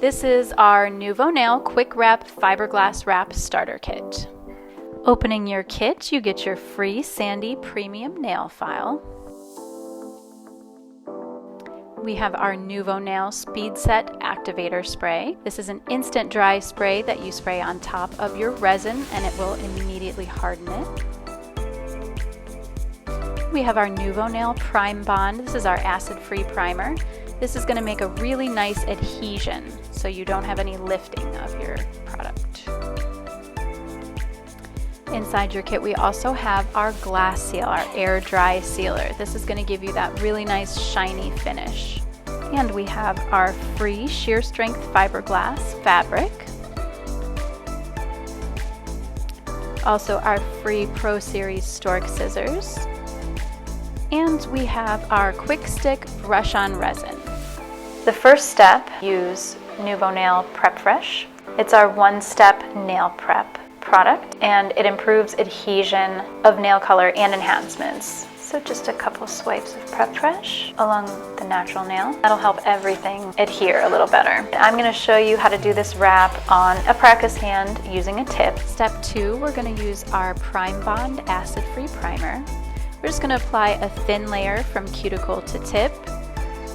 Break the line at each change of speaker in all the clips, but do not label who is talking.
This is our Nouveau Nail KwikWrap Fiberglass Wrap Starter Kit. Opening your kit, you get your free Sandy Premium Nail File. We have our Nouveau Nail Speed Set Activator Spray. This is an instant dry spray that you spray on top of your resin and it will immediately harden it. We have our Nouveau Nail Prime Bond. This is our acid-free primer. This is going to make a really nice adhesion so you don't have any lifting of your product. Inside your kit we also have our glass seal, our air dry sealer. This is going to give you that really nice shiny finish. And we have our free sheer strength fiberglass fabric. Also our free Pro Series stork scissors. And we have our quick stick brush on resin. The first step, use Nouveau Nail Prep Fresh. It's our one-step nail prep product and it improves adhesion of nail color and enhancements. So just a couple swipes of Prep Fresh along the natural nail. That'll help everything adhere a little better. I'm going to show you how to do this wrap on a practice hand using a tip. Step 2, we're going to use our Prime Bond acid-free primer. We're just going to apply a thin layer from cuticle to tip,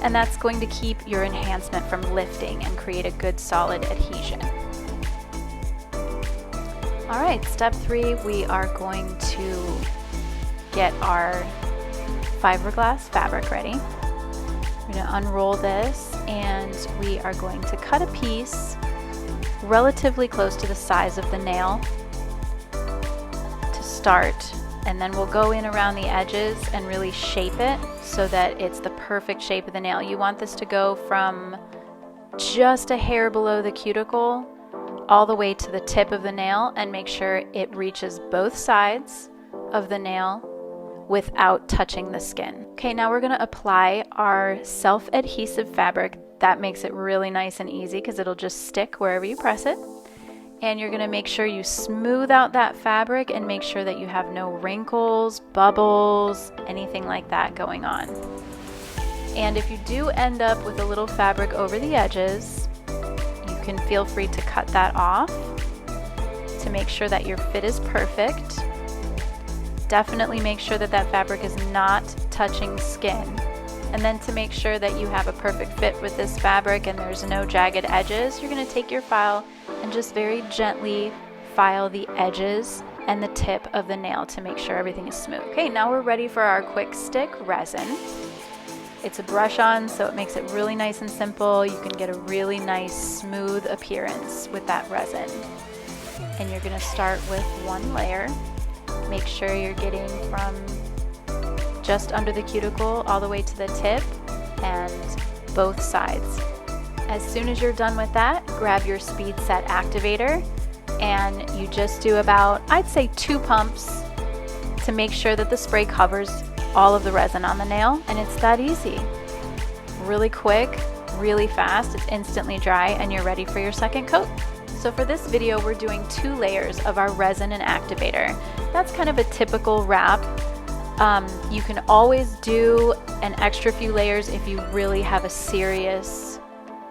and that's going to keep your enhancement from lifting and create a good solid adhesion. Alright, step 3, we are going to get our fiberglass fabric ready. We're going to unroll this and we are going to cut a piece relatively close to the size of the nail to start. And then we'll go in around the edges and really shape it so that it's the perfect shape of the nail. You want this to go from just a hair below the cuticle all the way to the tip of the nail and make sure it reaches both sides of the nail without touching the skin. Okay, now we're going to apply our self-adhesive fabric. That makes it really nice and easy because it'll just stick wherever you press it. And you're going to make sure you smooth out that fabric and make sure that you have no wrinkles, bubbles, anything like that going on. And if you do end up with a little fabric over the edges, you can feel free to cut that off to make sure that your fit is perfect. Definitely make sure that that fabric is not touching skin. And then to make sure that you have a perfect fit with this fabric and there's no jagged edges, you're going to take your file and just very gently file the edges and the tip of the nail to make sure everything is smooth. Okay, now we're ready for our quick stick resin. It's a brush on, so it makes it really nice and simple. You can get a really nice smooth appearance with that resin. And you're going to start with one layer. Make sure you're getting from just under the cuticle all the way to the tip and both sides. As soon as you're done with that, grab your Speed Set Activator and you just do about, I'd say 2 pumps to make sure that the spray covers all of the resin on the nail, and it's that easy. Really quick, really fast, it's instantly dry and you're ready for your second coat. So for this video, we're doing 2 layers of our resin and activator. That's kind of a typical wrap. You can always do an extra few layers if you really have a serious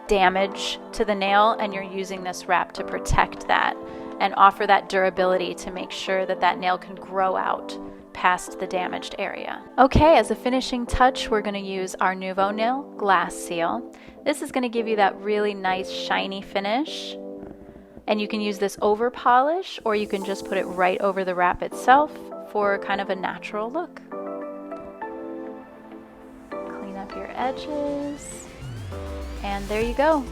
damage to the nail and you're using this wrap to protect that and offer that durability to make sure that that nail can grow out past the damaged area. Okay, as a finishing touch, we're going to use our Nouveau Nail Glass Seal. This is going to give you that really nice shiny finish. And you can use this over polish or you can just put it right over the wrap itself for kind of a natural look. Clean up your edges and there you go.